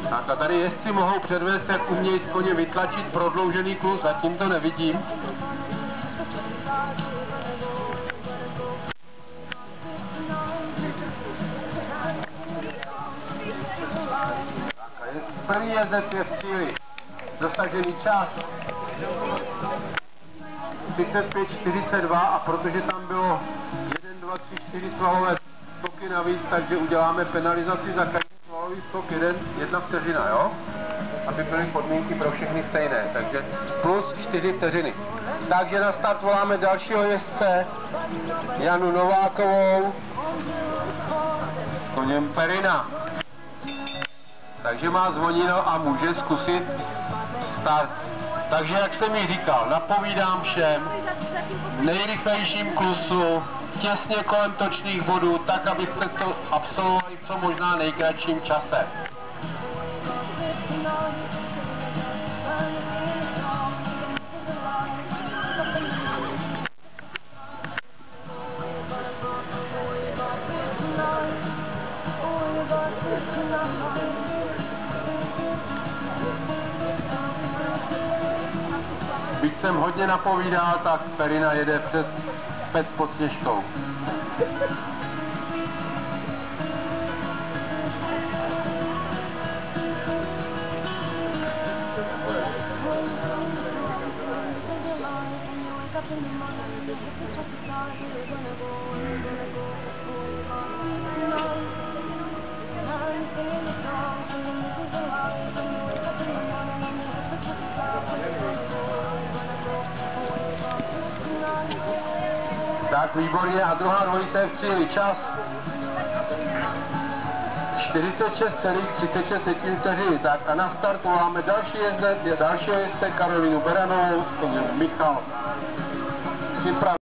Tak a tady jezdci mohou předvést, jak umějí z koně vytlačit prodloužený klus, zatím to nevidím. První jezdec je v cíli. Dosažený čas 35:42 a protože tam bylo 1, 2, 3, 4 svalové skoky navíc, takže uděláme penalizaci za každý svalový skok 1 vteřina, jo? Aby byly podmínky pro všechny stejné, takže plus 4 vteřiny. Takže na start voláme dalšího jezdce, Janu Novákovou, s koněm Perina. Takže má zvonino a může zkusit start. Takže jak jsem ji říkal, napovídám všem v nejrychlejším klusu, těsně kolem točných bodů, tak abyste to absolvovali v co možná nejkratším čase. Byť jsem hodně napovídal, tak Perina jede přes pec pod Sněžkou. Tak výborně a druhá dvojice je v cíli. Čas 46,36 vteřin. Tak a na start voláme dalšího jezdce Karolínu Beranovou, Michal. Připraven.